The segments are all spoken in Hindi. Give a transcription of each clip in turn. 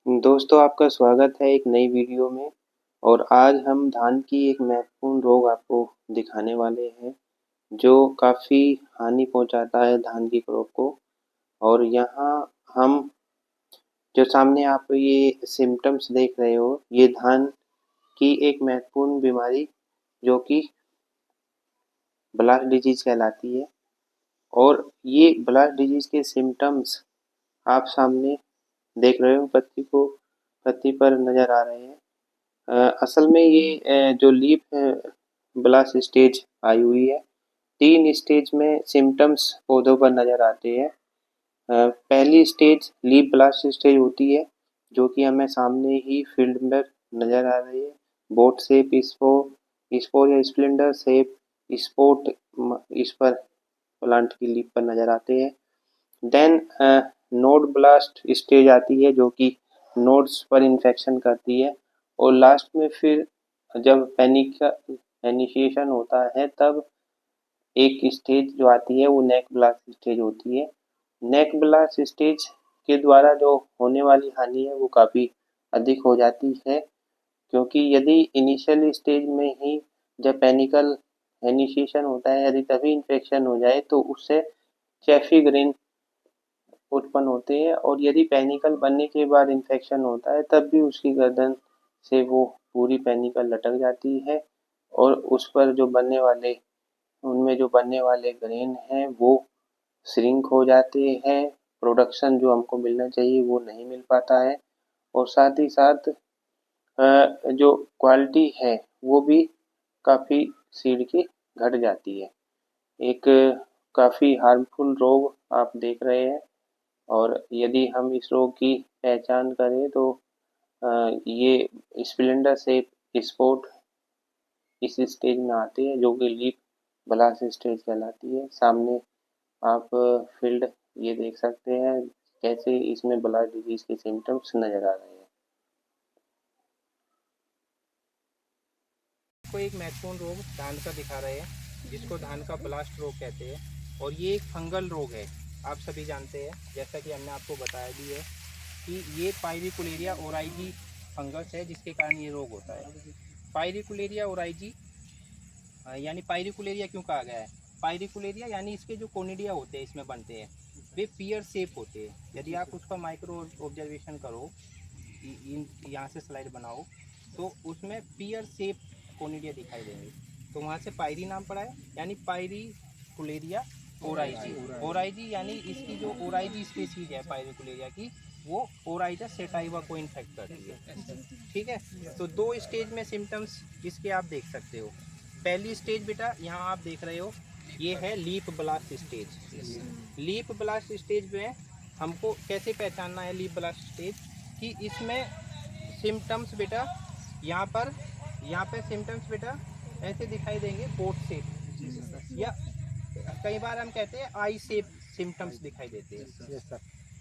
दोस्तों आपका स्वागत है एक नई वीडियो में। और आज हम धान की एक महत्वपूर्ण रोग आपको दिखाने वाले हैं जो काफ़ी हानि पहुंचाता है धान की क्रॉप को। और यहाँ हम जो सामने आप ये सिम्टम्स देख रहे हो ये धान की एक महत्वपूर्ण बीमारी जो कि ब्लास्ट डिजीज कहलाती है। और ये ब्लास्ट डिजीज के सिम्टम्स आप सामने देख रहे हो, पत्ती पर नज़र आ रहे हैं। असल में ये जो लीफ ब्लास्ट स्टेज आई हुई है, 3 स्टेज में सिम्टम्स पौधों पर नज़र आते हैं। पहली स्टेज लीफ ब्लास्ट स्टेज होती है जो कि हमें सामने ही फील्ड में नज़र आ रही है। बोट शेप स्पोर या स्प्लेंडर शेप स्पोर्ट इस पर प्लांट की लीफ पर नज़र आते हैं। देन नोड ब्लास्ट स्टेज आती है जो कि नोड्स पर इन्फेक्शन करती है। और लास्ट में फिर जब पेनिशिएशन होता है तब एक स्टेज जो आती है वो नेक ब्लास्ट स्टेज होती है। नेक ब्लास्ट स्टेज के द्वारा जो होने वाली हानि है वो काफ़ी अधिक हो जाती है, क्योंकि यदि इनिशियल स्टेज में ही जब पेनिशिएशन होता है यदि तभी इन्फेक्शन हो जाए तो उससे चेफी ग्रेन उत्पन्न होते हैं। और यदि पेनिकल बनने के बाद इन्फेक्शन होता है तब भी उसकी गर्दन से वो पूरी पेनिकल लटक जाती है और उस पर जो उनमें जो बनने वाले ग्रेन हैं वो श्रिंक हो जाते हैं। प्रोडक्शन जो हमको मिलना चाहिए वो नहीं मिल पाता है और साथ ही साथ जो क्वालिटी है वो भी काफ़ी सीड की घट जाती है। एक काफ़ी हार्मफुल रोग आप देख रहे हैं। और यदि हम इस रोग की पहचान करें तो ये स्प्लेंडर शेप स्पॉट इस स्टेज में आते हैं जो कि लीफ ब्लास्ट स्टेज कहलाती है। सामने आप फील्ड ये देख सकते हैं कैसे इसमें ब्लास्ट डिजीज के सिम्टम्स नज़र आ रहे हैं। को एक महत्वपूर्ण रोग धान का दिखा रहे हैं जिसको धान का ब्लास्ट रोग कहते हैं। और ये एक फंगल रोग है, आप सभी जानते हैं, जैसा कि हमने आपको बताया भी है कि ये पायरिकुलेरिया ओराइजी फंगस है जिसके कारण ये रोग होता है। पायरिकुलेरिया ओराइजी यानी पायरिकुलेरिया क्यों कहा गया है? पायरिकुलेरिया यानी इसके जो कोनिडिया होते हैं इसमें बनते हैं वे पियर शेप होते हैं। यदि आप उसका माइक्रो ऑब्जर्वेशन करो, यहाँ से स्लाइड बनाओ तो उसमें पियर शेप कोनिडिया दिखाई देंगे, तो वहाँ से पायरी नाम पड़ा है। यानी पायरिकुलेरिया ओराइजी। ओराइजी यानी इसकी जो ओराइजी स्पीसीज है पायरिकुलेरिया की वो ओराइजा सेटाइवा को इन्फेक्ट करती है। ठीक है, तो 2 स्टेज में सिम्टम्स इसके आप देख सकते हो। पहली स्टेज बेटा यहाँ आप देख रहे हो ये है leaf blast stage. Leaf blast stage में हमको कैसे पहचानना है लीफ ब्लास्ट स्टेज कि इसमें सिम्टम्स बेटा यहाँ पे सिम्टम्स बेटा ऐसे दिखाई देंगे, बोट शेप या कई बार हम कहते हैं आई शेप सिम्टम्स दिखाई देते हैं।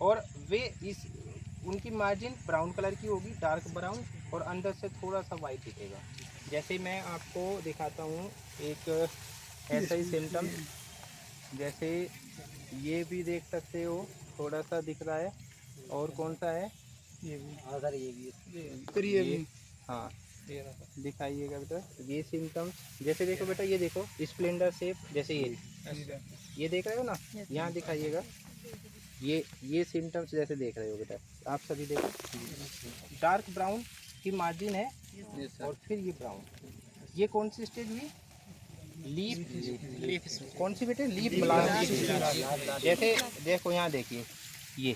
और वे इस उनकी मार्जिन ब्राउन कलर की होगी, डार्क ब्राउन, और अंदर से थोड़ा सा वाइट दिखेगा। जैसे मैं आपको दिखाता हूँ एक ऐसा ही सिम्टम, जैसे ये भी देख सकते हो थोड़ा सा दिख रहा है। और कौन सा है? ये भी, अगर ये भी हाँ दिखाइएगा बेटा ये सिम्टम्स। जैसे देखो बेटा, ये देखो स्प्लेंडर शेप, जैसे ये देख रहे हो ना, यहाँ दिखाइएगा ये सिम्टम्स जैसे देख रहे हो बेटा, आप सभी देखो डार्क ब्राउन की मार्जिन है और फिर ये ब्राउन। ये कौन सी स्टेज हुई? लीफ कौन सी बेटे? Leaf blast. जैसे देखो यहाँ देखिए ये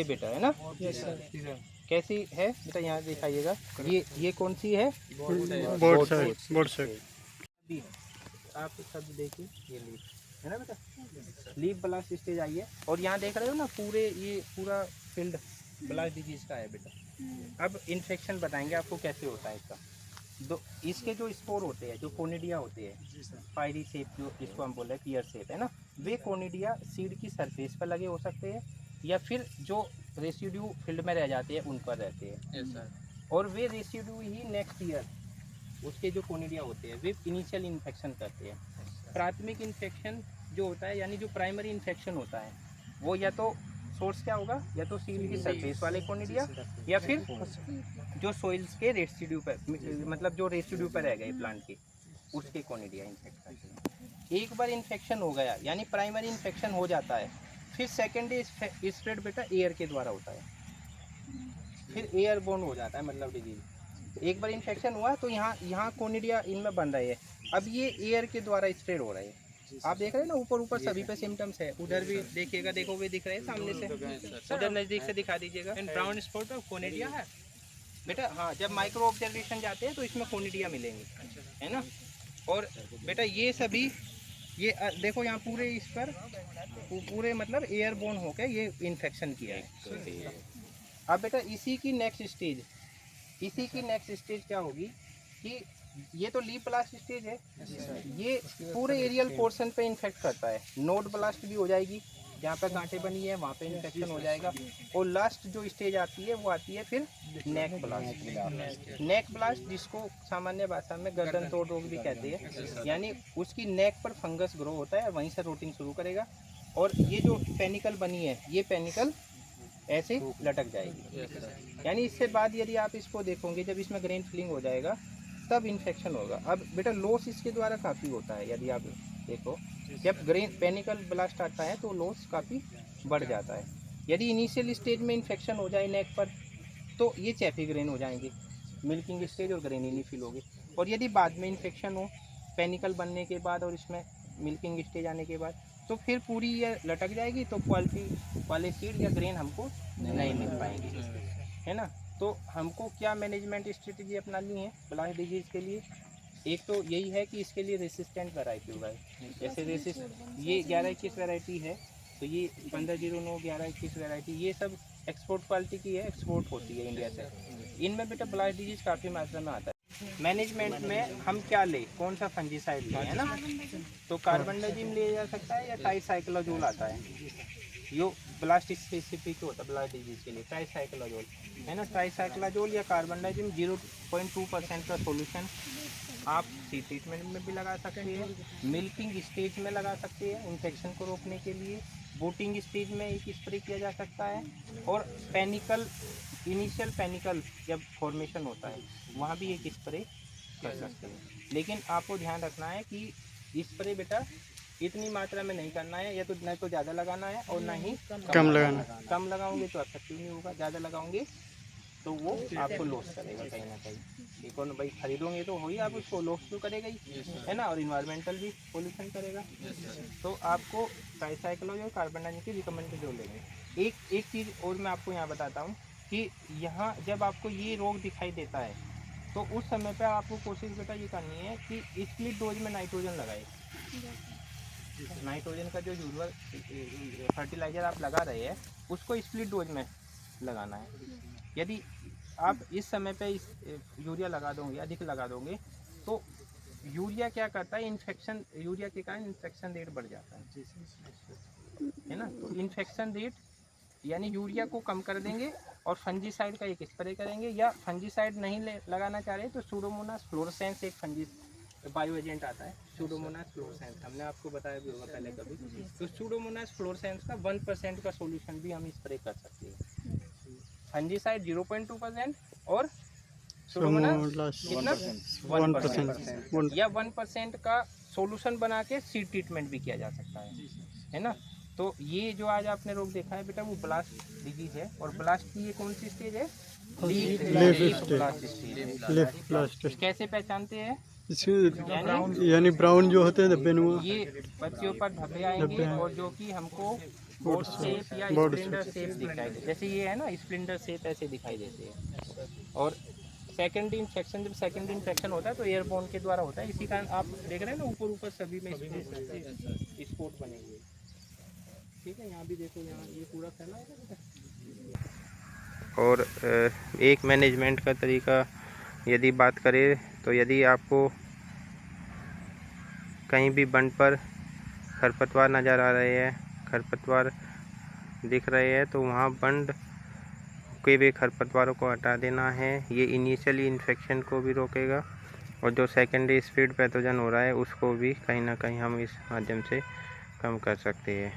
बेटा है ना, कैसी है बेटा यहाँ दिखाइएगा। ये कौन सी है? Board set. आप सब देखिए ये लीफ है ना बेटा, लीफ ब्लास्ट स्टेज आई है। और यहाँ देख रहे हो ना ये पूरा फील्ड ब्लास्ट डिजीज का है बेटा। अब इन्फेक्शन बताएंगे आपको कैसे होता है इसका। इसके जो स्पोर होते हैं, जो कोनिडिया होते हैं, पायरी शेप जो जिसको हम बोल रहे हैं पियर शेप है ना, वे कोनिडिया सीड की सरफेस पर लगे हो सकते हैं या फिर जो रेसिड्यू फील्ड में रह जाते हैं उन पर रहते हैं। और वे रेसिड्यू ही नेक्स्ट ईयर उसके जो कोनिडिया होते हैं वे इनिशियल इन्फेक्शन करते हैं। प्राथमिक इन्फेक्शन जो होता है यानी जो प्राइमरी इन्फेक्शन होता है वो या तो सोर्स क्या होगा, या तो सीड की सरफेस वाले कोनिडिया या फिर जो सोइल्स के रेसिड्यू पर, मतलब जो रेसिड्यू पर रह गए प्लांट के, उसके कोनिडिया इन्फेक्ट करते हैं। एक बार इन्फेक्शन हो गया यानी प्राइमरी इन्फेक्शन हो जाता है, फिर सेकेंडरी स्प्रेड बेटा एयर के द्वारा होता है, फिर एयरबोर्न हो जाता है मतलब डिजीज। एक बार इन्फेक्शन हुआ तो यहाँ कोनिडिया इनमें बन रहे हैं, अब ये एयर के द्वारा स्प्रेड हो रहे हैं। आप देख रहे हैं ना ऊपर ऊपर सभी पे सिम्टम्स है, उधर भी देखिएगा, देखो भी दिख रहे हैं सामने से, उधर नज़दीक से दिखा दीजिएगा। ब्राउन स्पॉट और कोनिडिया है बेटा। हाँ, जब माइक्रो ऑब्जर्वेशन जाते हैं तो इसमें कोनिडिया मिलेंगे, है ना। और बेटा ये सभी ये देखो यहाँ पूरे इस पर पूरे मतलब एयरबोर्न होकर ये इन्फेक्शन किया है। अब बेटा इसी की नेक्स्ट स्टेज क्या होगी कि ये तो लीफ ब्लास्ट स्टेज है, ये पूरे एरियल पोर्शन पे इन्फेक्ट करता है। नोड ब्लास्ट भी हो जाएगी, जहाँ पे गांठें बनी है वहाँ पे इन्फेक्शन हो जाएगा। और लास्ट जो स्टेज आती है वो आती है फिर नेक ब्लास्ट। नेक ब्लास्ट जिसको सामान्य भाषा में गर्दन तोड़ रोग भी कहते हैं, यानी उसकी नेक पर फंगस ग्रो होता है, वहीं से रोटिंग शुरू करेगा और ये जो पेनिकल बनी है ये पेनिकल ऐसे लटक जाएगी। यानी इससे बाद यदि आप इसको देखोगे, जब इसमें ग्रेन फिलिंग हो जाएगा तब इन्फेक्शन होगा। अब बेटा लॉस इसके द्वारा काफ़ी होता है, यदि आप देखो जब ग्रेन पेनिकल ब्लास्ट आता है तो लॉस काफ़ी बढ़ जाता है। यदि इनिशियल स्टेज में इन्फेक्शन हो जाए नेक पर तो ये चैफी ग्रेन हो जाएंगे, मिल्किंग स्टेज और ग्रेनिनी फील होगी। और यदि बाद में इन्फेक्शन हो पेनिकल बनने के बाद और इसमें मिल्किंग स्टेज आने के बाद तो फिर पूरी ये लटक जाएगी, तो क्वालिटी वाले सीड या ग्रेन हमको नहीं मिल पाएंगे, है ना। तो हमको क्या मैनेजमेंट स्ट्रेटजी अपनानी है ब्लास्ट डिजीज़ के लिए? एक तो यही है कि इसके लिए रेसिस्टेंट वैरायटी उगाए, जैसे ये 11-21 वैरायटी है, तो ये 1509 11-21 वैरायटी ये सब एक्सपोर्ट क्वालिटी की है, एक्सपोर्ट होती है इंडिया से। इनमें बेटा ब्लास्ट डिजीज़ काफ़ी मात्रा में आता है। मैनेजमेंट में हम क्या ले, कौन सा फंजीसाइड ले, है ना। तो कार्बेंडाजिम लिया जा सकता है या ट्राइसाइक्लोजोल आता है, यो ब्लास्ट स्पेसिफिक होता है ब्लास्ट डिजीज़ के लिए, ट्राइसाइक्लोजोल, है ना। ट्राइसाइक्लोजोल या कार्बेंडाजिम 0.2% का सॉल्यूशन आप सी ट्रीटमेंट में भी लगा सकते हैं, मिल्किंग स्टेज में लगा सकते हैं इन्फेक्शन को रोकने के लिए, बोटिंग स्टेज में एक स्प्रे किया जा सकता है, और पेनिकल इनिशियल पेनिकल जब फॉर्मेशन होता है वहाँ भी एक स्प्रे कर सकते हैं। लेकिन आपको ध्यान रखना है कि स्प्रे बेटा इतनी मात्रा में नहीं करना है, या तो न तो ज़्यादा लगाना है और ना ही कम लगाना। कम लगाओगे तो इफेक्टिव नहीं होगा, ज़्यादा लगाओगे तो वो आपको लॉस करेगा कहीं ना कहीं। एक और भाई खरीदोगे तो वही आप उसको लॉस तो करेगा ही, है ना, और इन्वायरमेंटल भी पोल्यूशन करेगा। तो आपको ट्राइसाइक्लोजोल और कार्बेंडाजिम की रिकमेंडेड डोज लेंगे। एक चीज़ और मैं आपको यहाँ बताता हूँ कि यहाँ जब आपको ये रोग दिखाई देता है तो उस समय पर आपको कोशिश बेटा ये करनी है कि स्प्लिट डोज में नाइट्रोजन लगाए। नाइट्रोजन का जो यूजुअल फर्टिलाइज़र आप लगा रहे हैं उसको स्प्लिट डोज में लगाना है। यदि आप इस समय पे इस यूरिया लगा दोगे, अधिक लगा दोगे, तो यूरिया क्या करता है, इन्फेक्शन, यूरिया के कारण इन्फेक्शन रेट बढ़ जाता है ना। तो इन्फेक्शन रेट यानी यूरिया को कम कर देंगे और फंजीसाइड का एक स्प्रे करेंगे, या फंजीसाइड नहीं लगाना चाह रहे तो सूडोमोनास फ्लोरोसेंस एक फंजी बायो एजेंट आता है, सूडोमोनास फ्लोरोसेंस, हमने आपको बताया भी होगा पहले कभी। तो सूडोमोनास फ्लोरोसेंस का 1% का सोल्यूशन भी हम स्प्रे कर सकते हैं। फंजीसाइड 0.2% और सूडोमोनास कितना 1% या 1% का सोल्यूशन बना के सीड ट्रीटमेंट भी किया जा सकता है ना। तो ये जो आज आपने रोग देखा है बेटा वो ब्लास्ट डिजीज है, और ब्लास्ट की ये कौन सी स्टेज है, लीफ ब्लास्ट स्टेज। कैसे पहचानते हैं, यानी ब्राउन जो होते हैं धब्बे, ये पत्तियों पर धब्बे आएंगे और जो कि हमको बोर्ड शेप या स्प्लिंडर शेप दिखाई दे, जैसे ये है ना स्प्लिंडर शेप ऐसे दिखाई देते हैं। और सेकेंडरी इन्फेक्शन, जब सेकेंडरी इन्फेक्शन होता है तो एयरबोर्न के द्वारा होता है, इसी कारण आप देख रहे हैं ना ऊपर ऊपर सभी में स्पॉट बने हुए, ठीक है। यहाँ भी देखो, यहाँ ये पूरा फैला है। और एक मैनेजमेंट का तरीका यदि बात करें तो यदि आपको कहीं भी बंड पर खरपतवार नज़र आ रहे हैं, खरपतवार दिख रहे हैं, तो वहाँ बंड के भी खरपतवारों को हटा देना है। ये इनिशियली इन्फेक्शन को भी रोकेगा और जो सेकेंडरी स्प्रेड पैथोजन हो रहा है उसको भी कहीं ना कहीं हम इस माध्यम से कम कर सकते हैं।